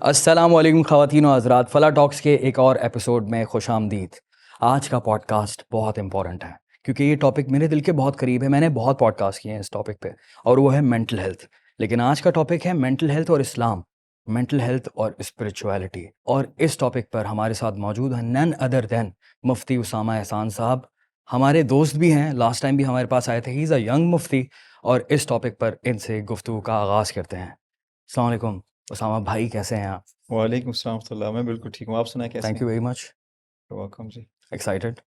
السلام علیکم خواتین و حضرات، فلا ٹاکس کے ایک اور ایپیسوڈ میں خوش آمدید۔ آج کا پوڈ کاسٹ بہت امپورٹنٹ ہے کیونکہ یہ ٹاپک میرے دل کے بہت قریب ہے۔ میں نے بہت پوڈ کاسٹ کیے ہیں اس ٹاپک پہ، اور وہ ہے مینٹل ہیلتھ۔ لیکن آج کا ٹاپک ہے مینٹل ہیلتھ اور اسلام، مینٹل ہیلتھ اور اسپرچویلٹی۔ اور اس ٹاپک پر ہمارے ساتھ موجود ہیں نن ادر دین مفتی اسامہ احسان صاحب، ہمارے دوست بھی ہیں، لاسٹ ٹائم بھی ہمارے پاس آئے تھے، ہی از اے ینگ مفتی۔ اور اس ٹاپک پر ان سے گفتگو کا آغاز کرتے ہیں۔ السلام علیکم اسامہ بھائی، کیسے ہیں آپ؟ وعلیکم السلام ورحمۃ اللہ، میں بالکل ٹھیک ہوں، آپ سنائیں کیسے thank you very much. Welcome جی، excited?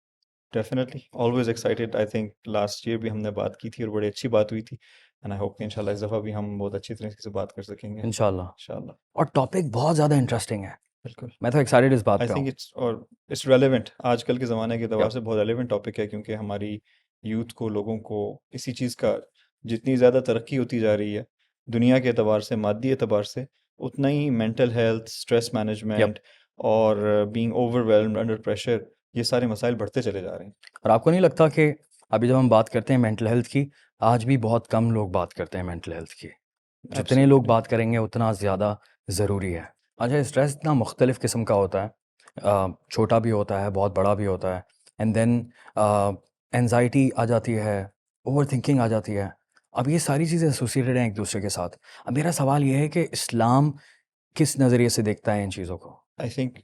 Definitely always excited. I think last year بھی ہم نے بات کی تھی اور بڑی اچھی بات ہوئی تھی، اینڈ آئی ہوپ کہ انشاءاللہ اس دفعہ بھی ہم بہت اچھی طریقے سے بات کر سکیں گے انشاءاللہ۔ انشاءاللہ۔ اور ٹاپک بہت زیادہ انٹرسٹنگ ہے، بالکل، میں تو ایکسائٹیڈ اس بات آئی پہ ہوں۔ تھنک اٹس ریلیونٹ آج کل کے زمانے کے اعتبار سے، بہت ریلیونٹ ٹاپک ہے، کیونکہ ہماری یوتھ کو، لوگوں کو اسی چیز کا جتنی زیادہ ترقی ہوتی جا رہی ہے دنیا کے اعتبار سے، مادی اعتبار سے، اتنا ہی مینٹل ہیلتھ، اسٹریس مینجمنٹ اور being over whelmed under pressure, یہ سارے مسائل بڑھتے چلے جا رہے ہیں۔ اور آپ کو نہیں لگتا کہ ابھی جب ہم بات کرتے ہیں مینٹل ہیلتھ کی، آج بھی بہت کم لوگ بات کرتے ہیں مینٹل ہیلتھ کی؟ جتنے لوگ بات کریں گے اتنا زیادہ ضروری ہے۔ اچھا، اسٹریس اتنا مختلف قسم کا ہوتا ہے، چھوٹا بھی ہوتا ہے، بہت بڑا بھی ہوتا ہے، اینڈ دین اینزائٹی آ جاتی ہے، اوور تھنکنگ آ جاتی ہے۔ اب یہ ساری چیزیں ایسوسیٹیڈ ہیں ایک دوسرے کے ساتھ۔ اب میرا سوال یہ ہے کہ اسلام کس نظریے سے دیکھتا ہے ان چیزوں کو؟ آئی تھنک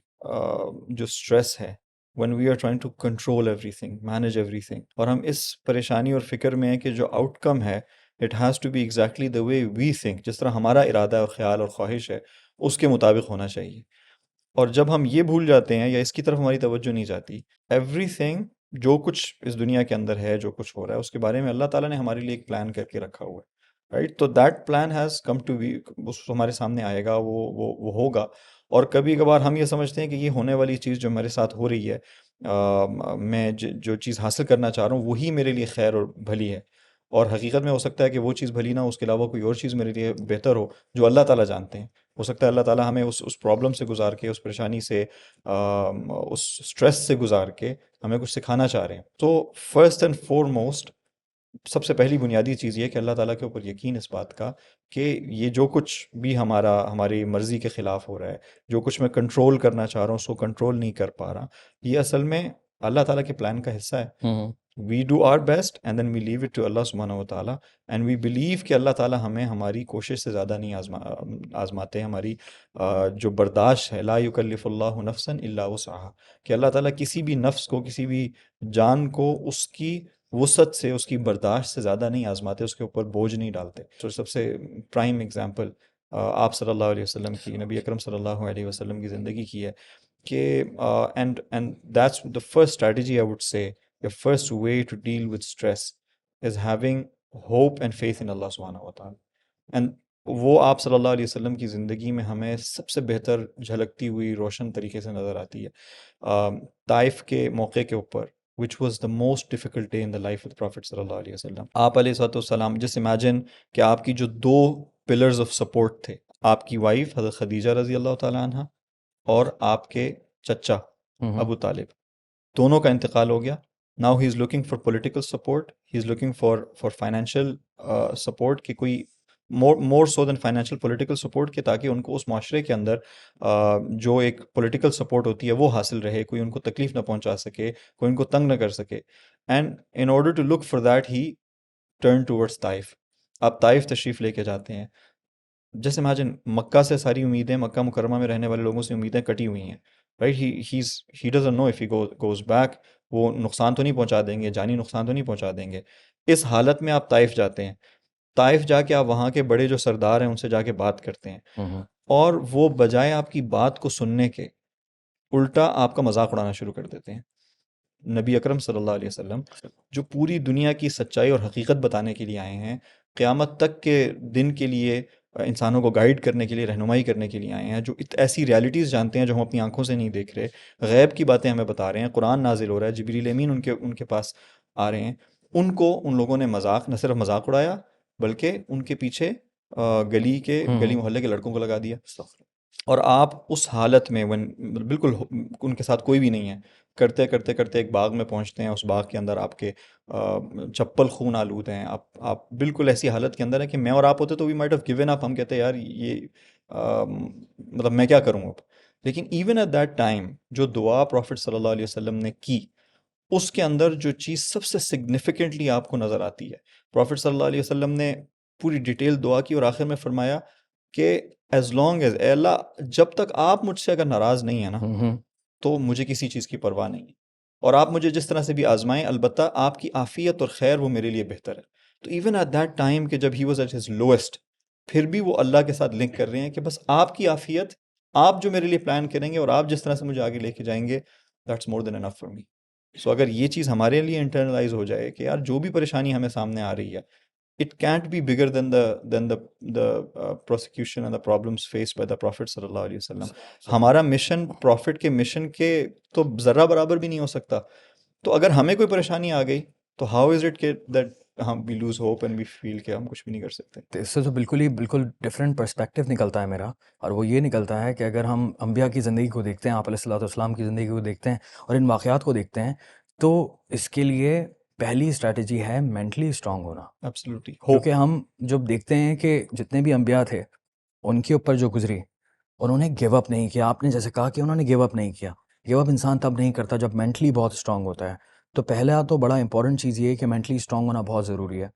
جو اسٹریس ہے، when we are trying to control everything, manage everything، اور ہم اس پریشانی اور فکر میں ہیں کہ جو آؤٹ کم ہے it has to be exactly the way we think، جس طرح ہمارا ارادہ اور خیال اور خواہش ہے اس کے مطابق ہونا چاہیے۔ اور جب ہم یہ بھول جاتے ہیں یا اس کی طرف ہماری توجہ نہیں جاتی، everything جو کچھ اس دنیا کے اندر ہے، جو کچھ ہو رہا ہے، اس کے بارے میں اللہ تعالیٰ نے ہمارے لیے ایک پلان کر کے رکھا ہوا ہے، رائٹ؟ تو that plan has come to be, ہمارے سامنے آئے گا، وہ ہوگا۔ اور کبھی کبھار ہم یہ سمجھتے ہیں کہ یہ ہونے والی چیز جو میرے ساتھ ہو رہی ہے، میں جو چیز حاصل کرنا چاہ رہا ہوں وہی میرے لیے خیر اور بھلی ہے، اور حقیقت میں ہو سکتا ہے کہ وہ چیز بھلی نہ ہو، اس کے علاوہ کوئی اور چیز میرے لیے بہتر ہو جو اللہ تعالیٰ جانتے ہیں۔ ہو سکتا ہے اللہ تعالیٰ ہمیں اس پرابلم سے گزار کے، اس پریشانی سے، اس سٹریس سے گزار کے ہمیں کچھ سکھانا چاہ رہے ہیں۔ تو فرسٹ اینڈ فور موسٹ، سب سے پہلی بنیادی چیز یہ کہ اللہ تعالیٰ کے اوپر یقین اس بات کا کہ یہ جو کچھ بھی ہماری مرضی کے خلاف ہو رہا ہے، جو کچھ میں کنٹرول کرنا چاہ رہا ہوں اس کو کنٹرول نہیں کر پا رہا، یہ اصل میں اللہ تعالیٰ کے پلان کا حصہ ہے۔ We do our best and then we leave it to Allah سبحانہ و تعالیٰ، اینڈ وی بلیو کہ اللہ تعالیٰ ہمیں ہماری کوشش سے زیادہ نہیں آزماتے، ہماری جو برداشت ہے، لا یکلف اللہ نفسا الا وسعہا، کہ اللہ تعالیٰ کسی بھی نفس کو، کسی بھی جان کو اس کی وسعت سے، اس کی برداشت سے زیادہ نہیں آزماتے، اس کے اوپر بوجھ نہیں ڈالتے۔ تو سب سے پرائم ایگزامپل آپ صلی اللہ علیہ وسلم کی، نبی اکرم صلی اللہ علیہ وسلم کی زندگی کی ہے کہ and that's the first strategy I would say, the first way to deal with stress is having hope and faith in Allah subhanahu wa ta'ala، and وہ آپ صلی اللہ علیہ وسلم کی زندگی میں ہمیں سب سے بہتر جھلکتی ہوئی روشن طریقے سے نظر آتی ہے۔ طائف کے موقع کے اوپر which was the most difficult day in the life of the Prophet صلی اللہ علیہ وسلم، آپ علیہ السلام جس امیجن کہ آپ کی جو دو پلرز آف سپورٹ تھے، آپ کی وائف حضرت خدیجہ رضی اللہ تعالیٰ عنہ اور آپ کے چچا ابو طالب، دونوں کا انتقال ہو گیا۔ Now he is looking for political support, he is looking for financial support، کہ کوئی more so than financial political support، کہ تاکہ ان کو اس معاشرے کے اندر جو ایک political support ہوتی ہے وہ حاصل رہے، کوئی ان کو تکلیف نہ پہنچا سکے، کوئی ان کو تنگ نہ کر سکے۔ And in order to look for that he turned towards Taif. آپ طائف تشریف لے کے جاتے ہیں، جیسے امیجن مکہ سے ساری امیدیں، مکہ مکرمہ میں رہنے والے لوگوں سے امیدیں کٹی ہوئی ہیں، right? he doesn't know if he goes back، وہ نقصان تو نہیں پہنچا دیں گے، جانی نقصان تو نہیں پہنچا دیں گے۔ اس حالت میں آپ طائف جاتے ہیں، طائف جا کے آپ وہاں کے بڑے جو سردار ہیں ان سے جا کے بات کرتے ہیں، اور وہ بجائے آپ کی بات کو سننے کے الٹا آپ کا مذاق اڑانا شروع کر دیتے ہیں۔ نبی اکرم صلی اللہ علیہ وسلم جو پوری دنیا کی سچائی اور حقیقت بتانے کے لیے آئے ہیں، قیامت تک کے دن کے لیے انسانوں کو گائیڈ کرنے کے لیے، رہنمائی کرنے کے لیے آئے ہیں، جو ایسی ریالٹیز جانتے ہیں جو ہم اپنی آنکھوں سے نہیں دیکھ رہے، غیب کی باتیں ہمیں بتا رہے ہیں، قرآن نازل ہو رہا ہے، جبریل امین ان کے پاس آ رہے ہیں، ان کو ان لوگوں نے مذاق، نہ صرف مذاق اڑایا بلکہ ان کے پیچھے گلی محلے کے لڑکوں کو لگا دیا۔ اور آپ اس حالت میں بالکل ان کے ساتھ کوئی بھی نہیں ہے، کرتے کرتے کرتے ایک باغ میں پہنچتے ہیں، اس باغ کے اندر آپ کے چپل خون آلود ہیں، آپ بالکل ایسی حالت کے اندر ہیں کہ میں اور آپ ہوتے تو we might have given up, ہم کہتے ہیں یار مطلب میں کیا کروں اب. لیکن ایون ایٹ دیٹ ٹائم جو دعا پروفٹ صلی اللہ علیہ وسلم نے کی, اس کے اندر جو چیز سب سے سگنیفیکنٹلی آپ کو نظر آتی ہے, پروفٹ صلی اللہ علیہ وسلم نے پوری ڈیٹیل دعا کی اور آخر میں فرمایا کہ ایز لانگ ایز, اے اللہ جب تک آپ مجھ سے اگر ناراض نہیں ہیں نا تو مجھے کسی چیز کی پرواہ نہیں ہے, اور آپ مجھے جس طرح سے بھی آزمائیں البتہ آپ کی عافیت اور خیر وہ میرے لیے بہتر ہے. تو ایون ایٹ دیٹ ٹائم کہ جب he was at his lowest, پھر بھی وہ اللہ کے ساتھ لنک کر رہے ہیں کہ بس آپ کی عافیت, آپ جو میرے لیے پلان کریں گے اور آپ جس طرح سے مجھے آگے لے کے جائیں گے, that's more then enough for me. سو اگر یہ چیز ہمارے لیے انٹرنلائز ہو جائے کہ یار جو بھی پریشانی ہمیں سامنے آ رہی ہے, it can't be bigger than the prosecution and the problems faced by the Prophet صلی اللہ علیہ وسلم. ہمارا مشن پروفٹ کے مشن کے تو ذرہ برابر بھی نہیں ہو سکتا. تو اگر ہمیں کوئی پریشانی آ گئی تو how is it that ہم we lose hope and we feel کہ ہم کچھ بھی نہیں کر سکتے. تو اس سے تو بالکل ڈفرینٹ پرسپیکٹیو نکلتا ہے میرا, اور وہ یہ نکلتا ہے کہ اگر ہم انبیاء کی زندگی کو دیکھتے ہیں, آپ علیہ الصلوۃ والسلام کی زندگی کو دیکھتے ہیں اور ان واقعات کو دیکھتے ہیں, تو اس کے لیے پہلی اسٹریٹجی ہے مینٹلی اسٹرانگ ہونا. Absolutely. hope. کیونکہ ہم جب دیکھتے ہیں کہ جتنے بھی انبیاء تھے ان کے اوپر جو گزری, انہوں نے گیو اپ نہیں کیا. آپ نے جیسے کہا کہ انہوں نے گیو اپ نہیں کیا. گیو اپ انسان تب نہیں کرتا جب مینٹلی بہت اسٹرانگ ہوتا ہے. تو پہلا تو بڑا امپورٹنٹ چیز یہ ہے کہ مینٹلی اسٹرانگ ہونا بہت ضروری ہے,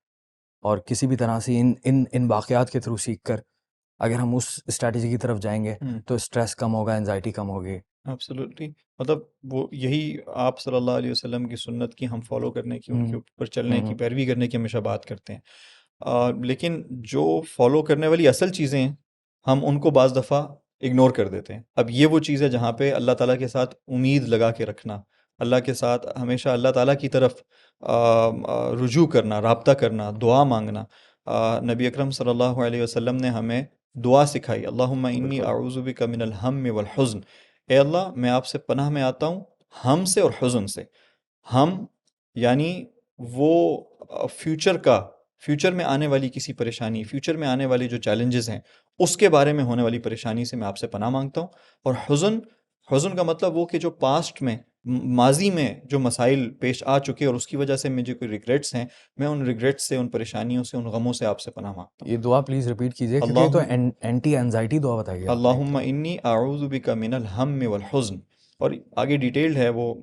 اور کسی بھی طرح سے ان واقعات کے تھرو سیکھ کر اگر ہم اس اسٹریٹجی کی طرف جائیں گے تو اسٹریس کم ہوگا, انزائٹی کم ہوگی. ایبسلیوٹلی. مطلب وہ یہی آپ صلی اللہ علیہ وسلم کی سنت کی ہم فالو کرنے کی, ان کے اوپر چلنے کی, پیروی کرنے کی ہمیشہ بات کرتے ہیں. لیکن جو فالو کرنے والی اصل چیزیں ہیں ہم ان کو بعض دفعہ اگنور کر دیتے ہیں. اب یہ وہ چیز ہے جہاں پہ اللہ تعالیٰ کے ساتھ امید لگا کے رکھنا, اللہ کے ساتھ ہمیشہ اللہ تعالیٰ کی طرف رجوع کرنا, رابطہ کرنا, دعا مانگنا. نبی اکرم صلی اللہ علیہ وسلم نے ہمیں دعا سکھائی, اللہم انی اعوذ بک من الہم والحزن. اے اللہ میں آپ سے پناہ میں آتا ہوں ہم سے اور حزن سے. ہم یعنی وہ فیوچر میں آنے والی کسی پریشانی, فیوچر میں آنے والی جو چیلنجز ہیں اس کے بارے میں ہونے والی پریشانی سے میں آپ سے پناہ مانگتا ہوں. اور حزن کا مطلب وہ کہ جو پاسٹ میں, ماضی میں جو مسائل پیش آ چکے اور اس کی وجہ سے مجھے کوئی ریگریٹس ہیں, میں ان ریگریٹس سے, ان پریشانیوں سے, ان غموں سے آپ سے پناہ مانگتا ہوں. یہ دعا پلیز ریپیٹ کیجیے, کیونکہ یہ تو اینٹی اینزائٹی دعا بتائیے. اللہم انی اعوذ بک من الہم والحزن. اور آگے ڈیٹیلڈ ہے وہ,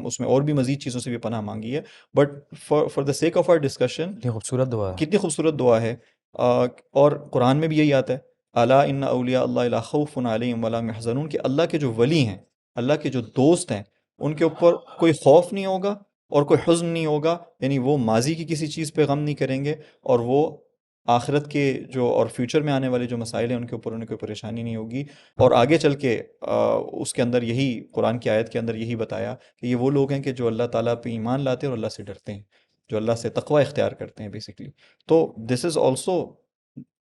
اس میں اور بھی مزید چیزوں سے بھی پناہ مانگی ہے, but for the sake of our discussion کتنی خوبصورت دعا ہے. کتنی خوبصورت دعا ہے. اور قرآن میں بھی یہی آتا ہے, الا ان اولیاء اللہ لا خوف علیہم ولا هم يحزنون, کہ اللہ کے جو ولی ہیں, اللہ کے جو دوست ہیں, ان کے اوپر کوئی خوف نہیں ہوگا اور کوئی حزن نہیں ہوگا. یعنی وہ ماضی کی کسی چیز پہ غم نہیں کریں گے, اور وہ آخرت کے جو اور فیوچر میں آنے والے جو مسائل ہیں ان کے اوپر انہیں کوئی پریشانی نہیں ہوگی. اور آگے چل کے اس کے اندر یہی قرآن کی آیت کے اندر یہی بتایا کہ یہ وہ لوگ ہیں کہ جو اللہ تعالیٰ پہ ایمان لاتے ہیں اور اللہ سے ڈرتے ہیں, جو اللہ سے تقوی اختیار کرتے ہیں بیسیکلی. تو دس از آلسو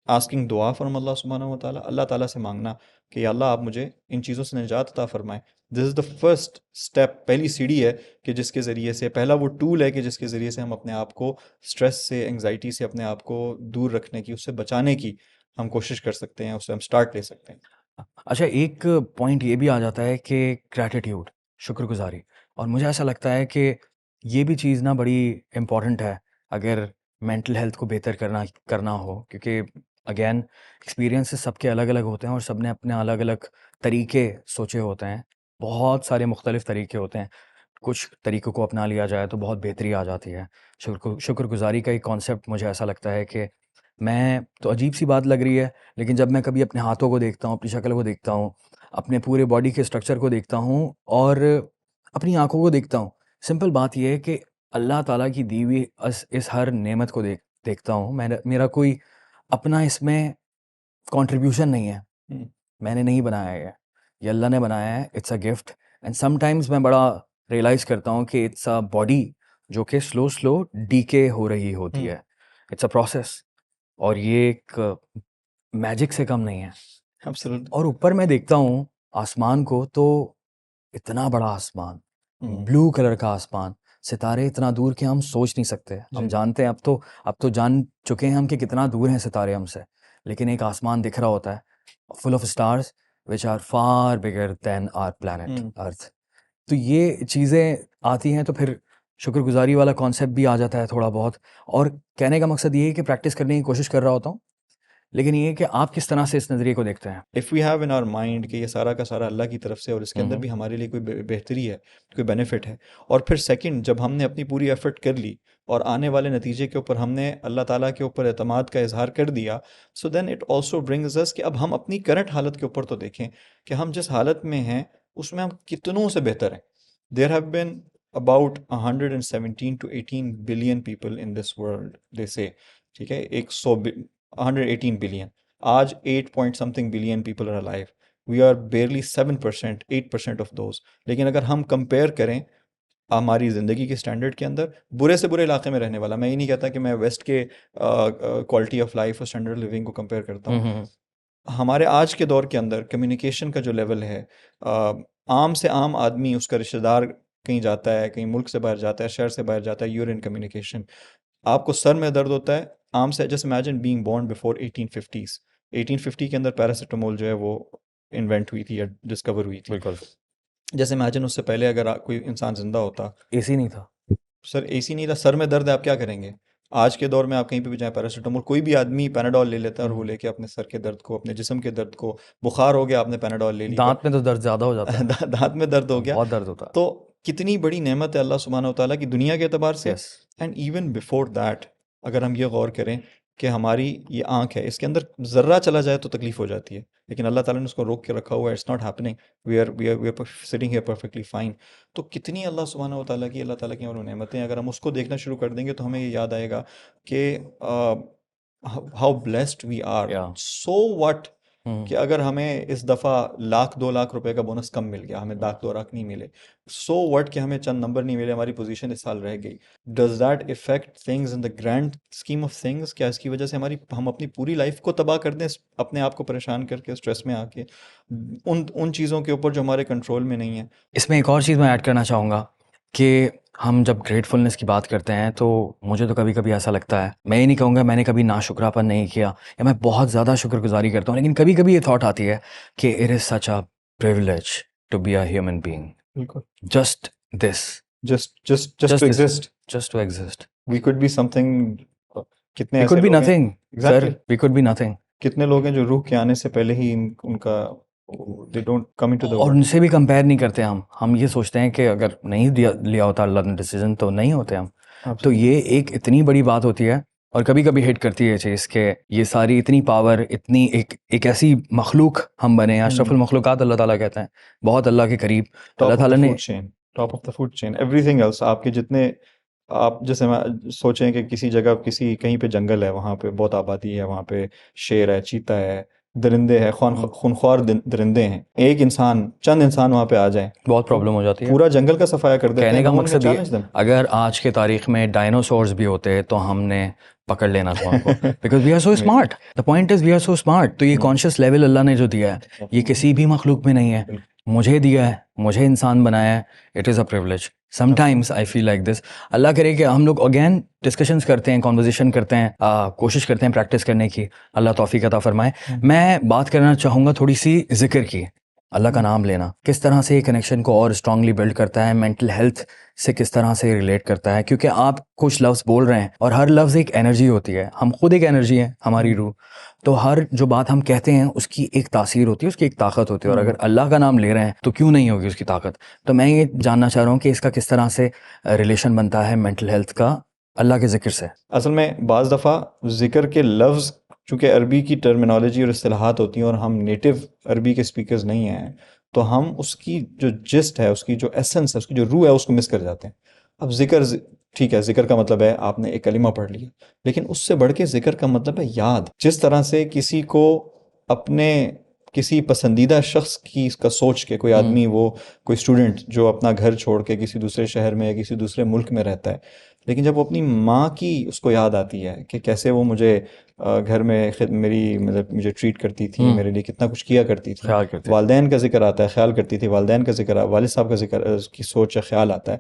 آسکنگ دعا فرام اللہ سبحانہ و تعالیٰ, اللہ تعالیٰ سے مانگنا کہ یا اللہ آپ مجھے ان چیزوں سے نجات عطا فرمائیں. دس از دا فرسٹ اسٹیپ, پہلی سیڑھی ہے کہ جس کے ذریعے سے, پہلا وہ ٹول ہے کہ جس کے ذریعے سے ہم اپنے آپ کو اسٹریس سے, انگزائٹی سے اپنے آپ کو دور رکھنے کی, اس سے بچانے کی ہم کوشش کر سکتے ہیں, اس سے ہم اسٹارٹ لے سکتے ہیں. اچھا, ایک پوائنٹ یہ بھی آ جاتا ہے کہ گریٹیٹیوڈ, شکر گزاری. اور مجھے ایسا لگتا ہے کہ یہ بھی چیز نا بڑی امپورٹنٹ ہے اگر مینٹل ہیلتھ کو بہتر کرنا ہو, کیونکہ اگین ایکسپیرینسز سب کے الگ الگ ہوتے ہیں اور سب نے اپنے الگ الگ طریقے سوچے ہوتے ہیں, بہت سارے مختلف طریقے ہوتے ہیں. کچھ طریقوں کو اپنا لیا جائے تو بہت بہتری آ جاتی ہے. شکر گزاری کا ایک کانسیپٹ مجھے ایسا لگتا ہے کہ میں تو عجیب سی بات لگ رہی ہے, لیکن جب میں کبھی اپنے ہاتھوں کو دیکھتا ہوں, اپنی شکل کو دیکھتا ہوں, اپنے پورے باڈی کے اسٹرکچر کو دیکھتا ہوں اور اپنی آنکھوں کو دیکھتا ہوں, سمپل بات یہ ہے کہ اللہ تعالیٰ کی دی ہوئی اس ہر نعمت کو دیکھتا ہوں. میرا کوئی اپنا اس میں کنٹریبیوشن نہیں ہے, میں نے نہیں بنایا ہے, یہ اللہ نے بنایا ہے. It's a gift. And sometimes میں بڑا ریئلائز کرتا ہوں کہ اٹس اے باڈی جو کہ سلو ڈیکے ہو رہی ہوتی ہے. اٹس اے پروسیس, اور یہ ایک میجک سے کم نہیں ہے. اور اوپر میں دیکھتا ہوں آسمان کو, تو اتنا بڑا آسمان, بلو کلر کا آسمان, ستارے اتنا دور کہ ہم سوچ نہیں سکتے. ہم جانتے ہیں, اب تو جان چکے ہیں ہم کہ کتنا دور ہیں ستارے ہم سے, لیکن ایک آسمان دکھ رہا ہوتا ہے full of stars which are far bigger than our planet earth. تو یہ چیزیں آتی ہیں تو پھر شکر گزاری والا کانسیپٹ بھی آ جاتا ہے تھوڑا بہت. اور کہنے کا مقصد یہ ہے کہ پریکٹس کرنے کی کوشش کر رہا ہوتا ہوں, لیکن یہ کہ آپ کس طرح سے اس نظریے کو دیکھتے ہیں. If we have in our mind کہ یہ سارا کا سارا اللہ کی طرف سے اور اس کے اندر بھی ہمارے لیے کوئی بہتری ہے, کوئی بینیفٹ ہے, اور پھر سیکنڈ جب ہم نے اپنی پوری ایفرٹ کر لی اور آنے والے نتیجے کے اوپر ہم نے اللہ تعالیٰ کے اوپر اعتماد کا اظہار کر دیا, so then it also brings us کہ اب ہم اپنی کرنٹ حالت کے اوپر تو دیکھیں کہ ہم جس حالت میں ہیں اس میں ہم کتنوں سے بہتر ہیں. There have been about 117 to 18 billion people in this world, they say. ٹھیک ہے, 118 billion. آج 8 point something billion people are alive. We are barely 7%, 8% of those. لیکن اگر ہم کمپیئر کریں ہماری زندگی کے سٹینڈرڈ کے اندر, برے سے برے علاقے میں رہنے والا, میں یہ نہیں کہتا کہ میں ویسٹ کے کوالٹی آف لائف اور اسٹینڈرڈ لیونگ کو کمپیئر کرتا ہوں. ہمارے آج کے دور کے اندر کمیونیکیشن کا جو لیول ہے, عام سے عام آدمی, اس کا رشتہ دار کہیں جاتا ہے, کہیں ملک سے باہر جاتا ہے, شہر سے باہر جاتا ہے, یو ان کمیونیکیشن. آپ کو سر میں درد ہوتا ہے عام سے, just imagine being born before 1850s. 1850 کے اندر پیراسیٹامول جو ہے وہ انوینٹ ہوئی تھی یا ڈسکور ہوئی تھی. بالکل. جیسے امیجن اس سے پہلے اگر کوئی انسان زندہ ہوتا, اے سی نہیں تھا سر, اے سی نہیں تھا, سر میں درد ہے, آپ کیا کریں گے؟ آج کے دور میں آپ کہیں پہ بھی جائیں, پیراسیٹامول, کوئی بھی آدمی پیناڈول لے لیتا ہے اور وہ لے کے اپنے سر کے درد کو, اپنے جسم کے درد کو, بخار ہو گیا آپ نے پیناڈول لے لی, دانت میں تو درد زیادہ ہو جاتا ہے, دانت میں درد ہو گیا, بہت درد ہوتا ہے. تو کتنی بڑی نعمت ہے اللہ سبحانہ و تعالیٰ کی دنیا کے اعتبار سے. Yes. And even before that اگر ہم یہ غور کریں کہ ہماری یہ آنکھ ہے, اس کے اندر ذرہ چلا جائے تو تکلیف ہو جاتی ہے, لیکن اللہ تعالیٰ نے اس کو روک کے رکھا ہوا ہے. It's not happening, we are sitting here perfectly fine. تو کتنی اللہ سبحانہ و تعالیٰ کی, اللہ تعالیٰ کی اور نعمتیں, اگر ہم اس کو دیکھنا شروع کر دیں گے تو ہمیں یہ یاد آئے گا کہ how blessed we are. So what کہ اگر ہمیں اس دفعہ 1,00,000 2 لاکھ روپے کا بونس کم مل گیا, ہمیں 1,00,000 2 لاکھ نہیں ملے, سو واٹ کہ ہمیں چند نمبر نہیں ملے, ہماری پوزیشن اس سال رہ گئی. Does that affect things in the grand scheme of things? کیا اس کی وجہ سے ہم اپنی پوری لائف کو تباہ کر دیں, اپنے آپ کو پریشان کر کے, اسٹریس میں آ کے, ان چیزوں کے اوپر جو ہمارے کنٹرول میں نہیں ہیں؟ اس میں ایک اور چیز میں ایڈ کرنا چاہوں گا کہ ہم جب گریٹفلنس کی بات کرتے ہیں تو مجھے تو کبھی کبھی ایسا لگتا ہے, میں یہ نہیں کہوں گا میں نے کبھی ناشکراپن نہیں کیا یا میں بہت زیادہ شکر گزاری کرتا ہوں, لیکن کبھی کبھی یہ تھاٹ آتی ہے کہ it is such a privilege to be a human being, بالکل, just this, just to exist. just to exist. We could be something. کتنے We ایسے could be لوگ ہیں, nothing, sir. Exactly. We could be nothing. کتنے لوگ ہیں جو روح کے آنے سے پہلے ہی ان کا they don't come into the اور world. ان سے بھی کمپیئر نہیں کرتے ہم یہ سوچتے ہیں کہ اگر نہیں لیا ہوتا اللہ نے ڈیسیجن تو نہیں ہوتے ہم. تو یہ ایک اتنی بڑی بات ہوتی ہے, اور کبھی کبھی ہٹ کرتی ہے چیز کہ یہ ساری اتنی پاور, اتنی ایک ایسی مخلوق ہم بنے, اشرف المخلوقات اللہ تعالیٰ کہتے ہیں, بہت اللہ کے قریب اللہ تعالیٰ نے. Top of the food chain, everything else, آپ کے جتنے, آپ جیسے سوچیں کہ کسی جگہ کہیں پہ جنگل ہے, وہاں پہ بہت آبادی ہے, وہاں پہ شیر ہے, چیتا ہے, درندے ہیں, خونخوار درندے ہیں, ایک انسان, چند انسان وہاں پہ آ جائیں, بہت پرابلم ہو جاتی ہے, پورا جنگل کا صفایا کر دیتے ہیں. کہنے کا مقصد یہ, اگر آج کے تاریخ میں ڈائنوسورز بھی ہوتے تو ہم نے پکڑ لینا تھا ان کو, because we are so smart. The point is we are so smart. تو یہ کانشیس لیول اللہ نے جو دیا ہے یہ کسی بھی مخلوق میں نہیں ہے, مجھے دیا ہے, مجھے انسان بنایا ہے. It is a privilege. Sometimes I feel like this. اللہ کرے کہ ہم لوگ اگین ڈسکشنز کرتے ہیں, کانورزیشن کرتے ہیں, کوشش کرتے ہیں پریکٹس کرنے کی, اللہ توفیق عطا فرمائے. میں بات کرنا چاہوں گا تھوڑی سی ذکر کی, اللہ کا نام لینا کس طرح سے یہ کنیکشن کو اور اسٹرانگلی بلڈ کرتا ہے, مینٹل ہیلتھ سے کس طرح سے ریلیٹ کرتا ہے. کیونکہ آپ کچھ لفظ بول رہے ہیں اور ہر لفظ ایک انرجی ہوتی ہے, ہم خود ایک انرجی ہیں, ہماری روح. تو ہر جو بات ہم کہتے ہیں اس کی ایک تاثیر ہوتی ہے, اس کی ایک طاقت ہوتی ہے, اور اگر اللہ کا نام لے رہے ہیں تو کیوں نہیں ہوگی اس کی طاقت. تو میں یہ جاننا چاہ رہا ہوں کہ اس کا کس طرح سے ریلیشن بنتا ہے مینٹل ہیلتھ کا اللہ کے ذکر سے. اصل میں بعض دفعہ ذکر کے لفظ, چونکہ عربی کی ٹرمینالوجی اور اصطلاحات ہوتی ہیں اور ہم نیٹو عربی کے اسپیکرز نہیں ہیں, تو ہم اس کی جو جسٹ ہے, اس کی جو ایسنس ہے, اس کی جو روح ہے, اس کو مس کر جاتے ہیں. اب ذکر, ٹھیک ہے, ذکر کا مطلب ہے آپ نے ایک کلمہ پڑھ لیا, لیکن اس سے بڑھ کے ذکر کا مطلب ہے یاد. جس طرح سے کسی کو اپنے کسی پسندیدہ شخص کی اس کا سوچ کے, کوئی آدمی, وہ کوئی اسٹوڈنٹ جو اپنا گھر چھوڑ کے کسی دوسرے شہر میں یا کسی دوسرے ملک میں رہتا ہے, لیکن جب وہ اپنی ماں کی اس کو یاد آتی ہے کہ کیسے وہ مجھے گھر میں میری مطلب مجھے ٹریٹ کرتی تھی, میرے لیے کتنا کچھ کیا کرتی تھی, والدین کا ذکر آتا ہے, خیال کرتی تھی, والدین کا ذکر, والد صاحب کا ذکر, کی سوچ یا خیال آتا ہے,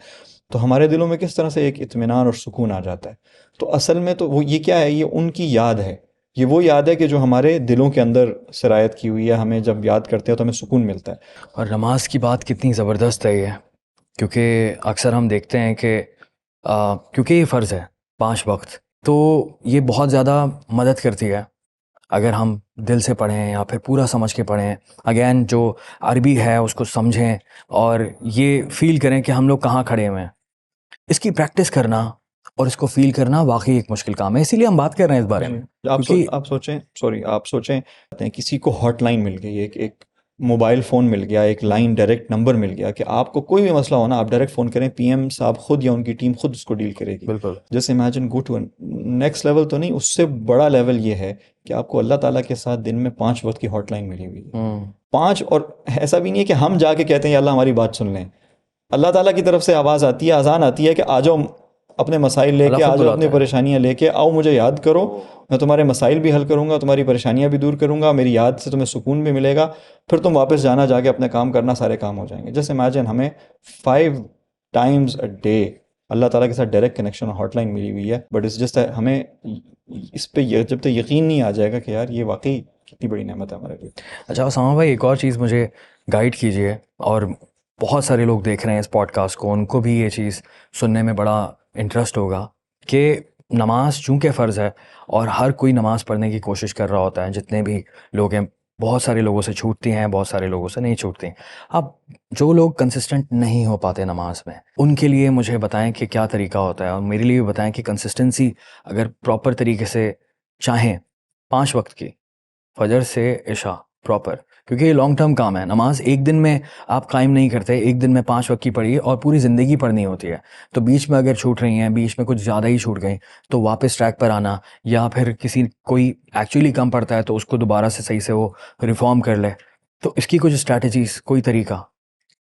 تو ہمارے دلوں میں کس طرح سے ایک اطمینان اور سکون آ جاتا ہے. تو اصل میں تو وہ یہ کیا ہے, یہ ان کی یاد ہے, یہ وہ یاد ہے کہ جو ہمارے دلوں کے اندر سرایت کی ہوئی ہے, ہمیں جب یاد کرتے ہیں تو ہمیں سکون ملتا ہے. اور نماز کی بات کتنی زبردست ہے یہ, کیونکہ اکثر ہم دیکھتے ہیں کہ کیونکہ یہ فرض ہے 5 وقت, تو یہ بہت زیادہ مدد کرتی ہے اگر ہم دل سے پڑھیں یا پھر پورا سمجھ کے پڑھیں، اگین جو عربی ہے اس کو سمجھیں اور یہ فیل کریں کہ ہم لوگ کہاں کھڑے ہوئے ہیں، اس کی پریکٹس کرنا اور اس کو فیل کرنا واقعی ایک مشکل کام ہے. اسی لیے ہم بات کر رہے ہیں اس بارے میں، کیونکہ آپ سوچیں کسی کو ہاٹ لائن مل گئی، ایک موبائل فون مل گیا، ایک لائن ڈائریکٹ نمبر مل گیا کہ آپ کو کوئی بھی مسئلہ ہونا آپ ڈائریکٹ فون کریں، پی ایم صاحب خود یا ان کی ٹیم خود اس کو ڈیل کرے گی. بالکل جیسے imagine go to next level, تو نہیں، اس سے بڑا لیول یہ ہے کہ آپ کو اللہ تعالیٰ کے ساتھ دن میں 5 وقت کی ہاٹ لائن ملی ہوئی ہے. 5، اور ایسا بھی نہیں ہے کہ ہم جا کے کہتے ہیں یا اللہ ہماری بات سن لیں. اللہ تعالیٰ کی طرف سے آواز آتی ہے، اذان آتی ہے کہ آ جاؤ اپنے مسائل لے اللہ کے، خود آ جاؤ بلاتا اپنی ہے. پریشانیاں لے کے آؤ، مجھے یاد کرو، میں تمہارے مسائل بھی حل کروں گا، تمہاری پریشانیاں بھی دور کروں گا، میری یاد سے تمہیں سکون بھی ملے گا، پھر تم واپس جانا، جا کے اپنے کام کرنا، سارے کام ہو جائیں گے. جیسے امیجن ہمیں 5 times a day اللہ تعالیٰ کے ساتھ ڈائریکٹ کنیکشن اور ہاٹ لائن ملی ہوئی ہے، بٹ اس جسٹ ہمیں اس پہ جب تک یقین نہیں آ جائے گا کہ یار یہ واقعی کتنی بڑی نعمت ہے ہمارے لیے. اچھا اسامہ بھائی، ایک اور چیز مجھے گائیڈ کیجیے، اور بہت سارے لوگ دیکھ رہے ہیں اس پوڈ کاسٹ کو، ان کو بھی یہ چیز سننے میں بڑا انٹرسٹ ہوگا کہ نماز چونکہ فرض ہے اور ہر کوئی نماز پڑھنے کی کوشش کر رہا ہوتا ہے، جتنے بھی لوگ ہیں، بہت سارے لوگوں سے چھوٹتی ہیں، بہت سارے لوگوں سے نہیں چھوٹتی. اب جو لوگ کنسسٹنٹ نہیں ہو پاتے نماز میں، ان کے لیے مجھے بتائیں کہ کیا طریقہ ہوتا ہے، اور میرے لیے بھی بتائیں کہ کنسسٹنسی اگر پراپر طریقے سے چاہیں 5 وقت کی، فجر سے عشاء پراپر، کیونکہ یہ لانگ ٹرم کام ہے. نماز ایک دن میں آپ قائم نہیں کرتے، ایک دن میں 5 وقت کی پڑھی اور پوری زندگی پڑھنی ہوتی ہے. تو بیچ میں اگر چھوٹ رہی ہیں، بیچ میں کچھ زیادہ ہی چھوٹ گئیں، تو واپس ٹریک پر آنا، یا پھر کوئی ایکچولی کم پڑھتا ہے تو اس کو دوبارہ سے صحیح سے وہ ریفارم کر لے. تو اس کی کچھ اسٹریٹجیز، کوئی طریقہ؟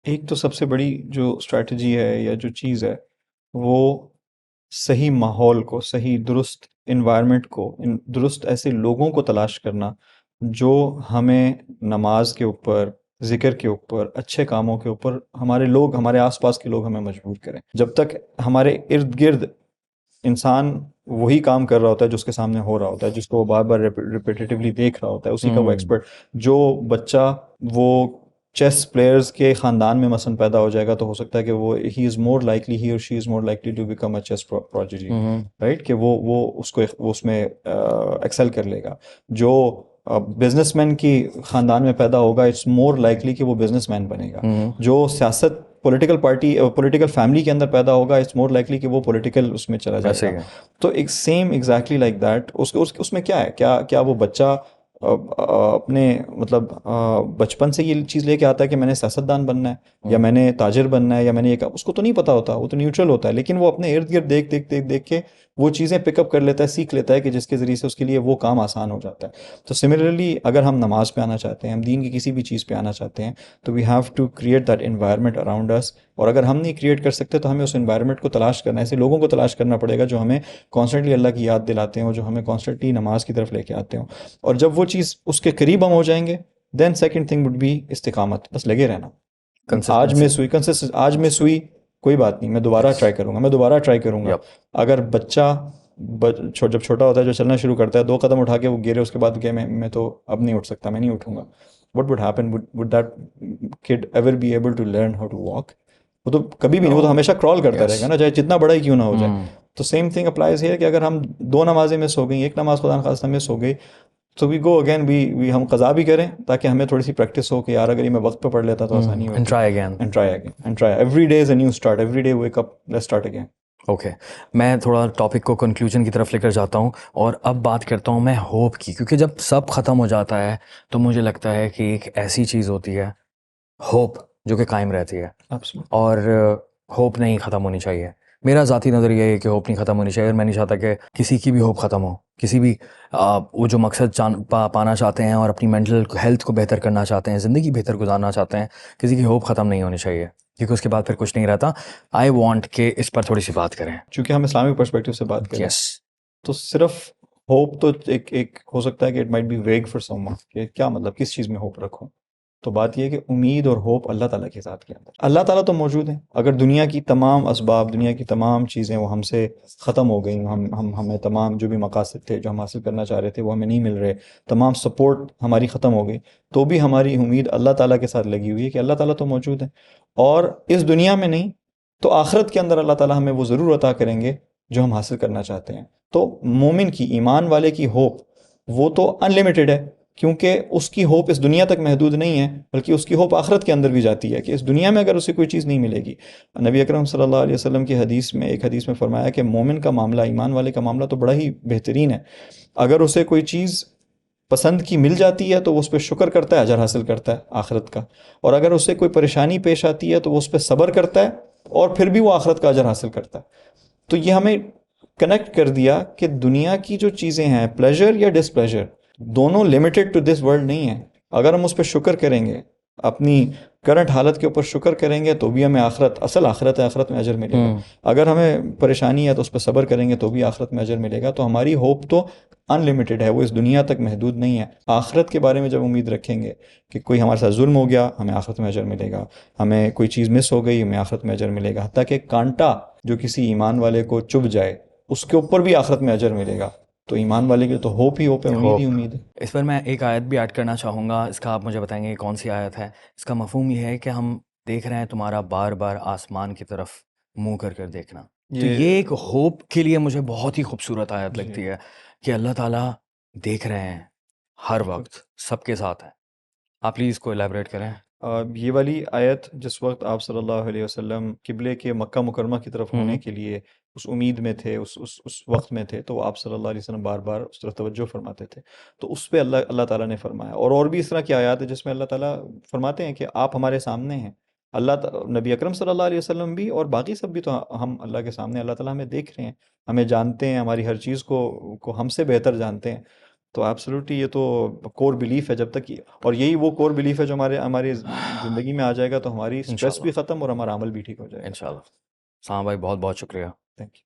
ایک تو سب سے بڑی جو اسٹریٹجی ہے یا جو چیز ہے، وہ صحیح ماحول کو، صحیح درست انوائرمنٹ کو، درست ایسے لوگوں کو تلاش کرنا جو ہمیں نماز کے اوپر، ذکر کے اوپر، اچھے کاموں کے اوپر، ہمارے آس پاس کے لوگ ہمیں مجبور کریں. جب تک ہمارے ارد گرد انسان وہی کام کر رہا ہوتا ہے جو اس کے سامنے ہو رہا ہوتا ہے، جس کو وہ بار بار ریپیٹیٹیولی دیکھ رہا ہوتا ہے، اسی کا وہ ایکسپرٹ. جو بچہ وہ چیس پلیئرز کے خاندان میں مثلا پیدا ہو جائے گا تو ہو سکتا ہے کہ وہ ہی اور she is more likely to become a chess prodigy, right, کہ وہ اس میں ایکسل کر لے گا. جو بزنس مین کی خاندان میں پیدا ہوگا، اٹس مور لائکلی کہ وہ بزنس مین بنے گا. جو پولیٹیکل فیملی کے اندر پیدا ہوگا، اٹس مور لائکلی کہ وہ پولیٹیکل اس میں چلا جائے گا. تو ایک سیم ایگزیکٹلی لائک دیٹ اس میں کیا ہے، کیا وہ بچہ اپنے مطلب بچپن سے یہ چیز لے کے آتا ہے کہ میں نے سیاستدان بننا ہے، یا میں نے تاجر بننا ہے، یا میں نے اس کو تو نہیں پتا ہوتا، وہ تو نیوٹرل ہوتا ہے، لیکن وہ اپنے ارد گرد دیکھ کے وہ چیزیں پک اپ کر لیتا ہے، سیکھ لیتا ہے، کہ جس کے ذریعے سے اس کے لیے وہ کام آسان ہو جاتا ہے. تو سملرلی اگر ہم نماز پہ آنا چاہتے ہیں، ہم دین کی کسی بھی چیز پہ آنا چاہتے ہیں، تو we have to create that environment around us. اور اگر ہم نہیں کریٹ کر سکتے تو ہمیں اس انوائرمنٹ کو تلاش کرنا ہے، ایسے لوگوں کو تلاش کرنا پڑے گا جو ہمیں کانسٹنٹلی اللہ کی یاد دلاتے ہوں، جو ہمیں کانسٹنٹلی نماز کی طرف لے کے آتے ہوں. اور جب وہ چیز اس کے قریب ہم ہو جائیں گے، then second thing would be استقامت، بس لگے رہنا. آج میں سوئی کوئی بات نہیں، میں دوبارہ ٹرائی کروں گا. اگر بچہ جب چھوٹا ہوتا ہے، جو چلنا شروع کرتا ہے، 2 قدم اٹھا کے وہ گرے، اس کے بعد کہ میں تو اب نہیں اٹھ سکتا، میں نہیں اٹھوں گا، what would happen? Would that kid ever be able to learn how to walk? وہ تو کبھی بھی نہیں، وہ تو ہمیشہ کرال کرتا رہے گا نا، چاہے جتنا بڑا ہی کیوں نہ ہو جائے. تو سیم تھنگ اپلائز ہے کہ اگر ہم 2 نمازیں مس ہو گئیں، ایک نماز خدا نخواستہ مس ہو گئی، تو وی گو اگین، ہم قضا بھی کریں تاکہ ہمیں تھوڑی سی پریکٹس ہو کہ یار اگر یہ میں وقت پہ پڑھ لیتا تو آسانی ہوتی. And try every day is a new start, every day wake up, let's start again. Okay, میں تھوڑا ٹاپک کو کنکلوژن کی طرف لے کر جاتا ہوں، اور اب بات کرتا ہوں میں ہوپ کی، کیونکہ جب سب ختم ہو جاتا ہے تو مجھے لگتا ہے کہ ایک ایسی چیز ہوتی ہے ہوپ جو کہ قائم رہتی ہے، اور ہوپ نہیں ختم ہونی چاہیے. میرا ذاتی نظریہ یہ ہے کہ ہوپ نہیں ختم ہونی چاہیے، اور میں نہیں چاہتا کہ کسی کی بھی ہوپ ختم ہو. کسی بھی وہ جو مقصد پانا چاہتے ہیں اور اپنی مینٹل ہیلتھ کو بہتر کرنا چاہتے ہیں، زندگی بہتر گزارنا چاہتے ہیں، کسی کی ہوپ ختم نہیں ہونی چاہیے، کیونکہ اس کے بعد پھر کچھ نہیں رہتا. آئی وانٹ کہ اس پر تھوڑی سی بات کریں. چونکہ ہم اسلامک پرسپیکٹیو سے بات کریں، تو صرف ہوپ تو ایک ہو سکتا ہے کہ it might be vague for someone, کہ کیا مطلب کس چیز میں ہوپ رکھوں. تو بات یہ ہے کہ امید اور ہوپ اللہ تعالیٰ کے ذات کے اندر، اللہ تعالیٰ تو موجود ہیں. اگر دنیا کی تمام اسباب، دنیا کی تمام چیزیں وہ ہم سے ختم ہو گئیں، ہمیں تمام جو بھی مقاصد تھے جو ہم حاصل کرنا چاہ رہے تھے وہ ہمیں نہیں مل رہے، تمام سپورٹ ہماری ختم ہو گئی، تو بھی ہماری امید اللہ تعالیٰ کے ساتھ لگی ہوئی ہے کہ اللہ تعالیٰ تو موجود ہیں، اور اس دنیا میں نہیں تو آخرت کے اندر اللہ تعالیٰ ہمیں وہ ضرور عطا کریں گے جو ہم حاصل کرنا چاہتے ہیں. تو مومن کی، ایمان والے کی ہوپ وہ تو انلمیٹڈ ہے، کیونکہ اس کی ہوپ اس دنیا تک محدود نہیں ہے، بلکہ اس کی ہوپ آخرت کے اندر بھی جاتی ہے کہ اس دنیا میں اگر اسے کوئی چیز نہیں ملے گی. نبی اکرم صلی اللہ علیہ وسلم کی حدیث میں، ایک حدیث میں فرمایا کہ مومن کا معاملہ، ایمان والے کا معاملہ تو بڑا ہی بہترین ہے. اگر اسے کوئی چیز پسند کی مل جاتی ہے تو وہ اس پہ شکر کرتا ہے، اجر حاصل کرتا ہے آخرت کا. اور اگر اسے کوئی پریشانی پیش آتی ہے تو وہ اس پہ صبر کرتا ہے اور پھر بھی وہ آخرت کا اجر حاصل کرتا ہے. تو یہ ہمیں کنیکٹ کر دیا کہ دنیا کی جو چیزیں ہیں، پلیجر یا ڈس پلیجر، دونوں لمیٹڈ ٹو دس ورلڈ نہیں ہیں. اگر ہم اس پہ شکر کریں گے، اپنی کرنٹ حالت کے اوپر شکر کریں گے، تو بھی ہمیں اصل آخرت ہے، آخرت میں اجر ملے گا. اگر ہمیں پریشانی ہے تو اس پہ صبر کریں گے تو بھی آخرت میں اجر ملے گا. تو ہماری ہوپ تو انلمیٹڈ ہے، وہ اس دنیا تک محدود نہیں ہے. آخرت کے بارے میں جب امید رکھیں گے کہ کوئی ہمارے ساتھ ظلم ہو گیا، ہمیں آخرت میں اجر ملے گا، ہمیں کوئی چیز مس ہو گئی، ہمیں آخرت میں اجر ملے گا، حتیٰ کہ کانٹا جو کسی ایمان والے کو چبھ جائے اس کے اوپر بھی آخرت میں اجر ملے گا. تو ایمان والے کے تو ہوپ ہی ہوپ ہے، امید ہی امید ہے. اس پر میں ایک آیت بھی ایڈ کرنا چاہوں گا، اس کا آپ مجھے بتائیں گے کون سی آیت ہے. اس کا مفہوم یہ ہے کہ ہم دیکھ رہے ہیں تمہارا بار بار آسمان کی طرف منہ کر کر دیکھنا. تو یہ ایک ہوپ کے لیے مجھے بہت ہی خوبصورت آیت لگتی ہے کہ اللہ تعالیٰ دیکھ رہے ہیں ہر وقت، سب کے ساتھ ہیں. آپ پلیز کو الیبریٹ کریں. یہ والی آیت جس وقت آپ صلی اللہ علیہ وسلم قبلے کے مکہ مکرمہ کی طرف ہونے کے لیے اس امید میں تھے، اس وقت میں تھے، تو آپ صلی اللہ علیہ وسلم بار بار اس طرف توجہ فرماتے تھے. تو اس پہ اللہ تعالیٰ نے فرمایا. اور بھی اس طرح کی آیات ہے جس میں اللہ تعالیٰ فرماتے ہیں کہ آپ ہمارے سامنے ہیں. نبی اکرم صلی اللہ علیہ وسلم بھی اور باقی سب بھی تو ہم اللہ کے سامنے، اللہ تعالیٰ ہمیں دیکھ رہے ہیں، ہمیں جانتے ہیں، ہماری ہر چیز کو ہم سے بہتر جانتے ہیں. تو ایبسلیوٹلی یہ تو کور بلیف ہے. جب تک اور یہی وہ کور بلیف ہے جو ہماری زندگی میں آ جائے گا تو ہماری اسٹریس بھی ختم اور ہمارا عمل بھی ٹھیک ہو جائے گا انشاءاللہ. سام بھائی بہت بہت شکریہ. Thank you.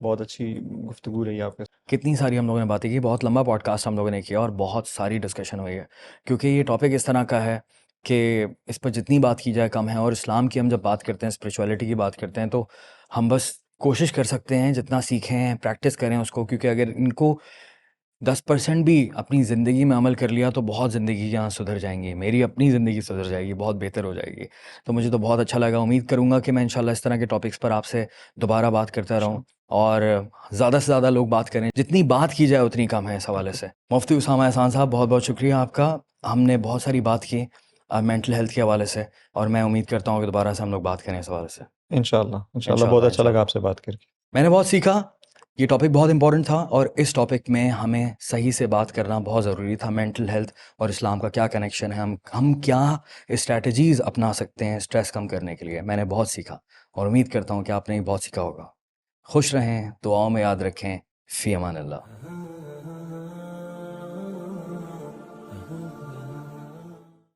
بہت اچھی گفتگو رہی آپ کے. کتنی ساری ہم لوگوں نے باتیں کی، بہت لمبا پوڈ کاسٹ ہم لوگوں نے کیا اور بہت ساری ڈسکشن ہوئی ہے، کیونکہ یہ ٹاپک اس طرح کا ہے کہ اس پر جتنی بات کی جائے کم ہے. اور اسلام کی ہم جب بات کرتے ہیں، اسپریچولیٹی کی بات کرتے ہیں، تو ہم بس کوشش کر سکتے ہیں جتنا سیکھیں، پریکٹس کریں اس کو. کیونکہ اگر ان کو 10% بھی اپنی زندگی میں عمل کر لیا تو بہت زندگی یہاں سدھر جائیں گی. میری اپنی زندگی سدھر جائے گی، بہت بہتر ہو جائے گی. تو مجھے تو بہت اچھا لگا. امید کروں گا کہ میں انشاءاللہ اس طرح کے ٹاپکس پر آپ سے دوبارہ بات کرتا رہوں اور زیادہ سے زیادہ لوگ بات کریں. جتنی بات کی جائے اتنی کم ہے اس حوالے سے. مفتی اسامہ احسان صاحب، بہت بہت شکریہ آپ کا. ہم نے بہت ساری بات کی مینٹل ہیلتھ کے حوالے سے، اور میں امید کرتا ہوں کہ دوبارہ سے ہم لوگ بات کریں اس حوالے سے. انشاءاللہ بہت اچھا لگا آپ سے بات کر کے. میں نے بہت سیکھا. یہ ٹاپک بہت امپورٹنٹ تھا، اور اس ٹاپک میں ہمیں صحیح سے بات کرنا بہت ضروری تھا. مینٹل ہیلتھ اور اسلام کا کیا کنیکشن ہے، ہم کیا اسٹریٹجیز اپنا سکتے ہیں اسٹریس کم کرنے کے لیے. میں نے بہت سیکھا اور امید کرتا ہوں کہ آپ نے بھی بہت سیکھا ہوگا. خوش رہیں، دعاؤں میں یاد رکھیں. فی امان اللہ.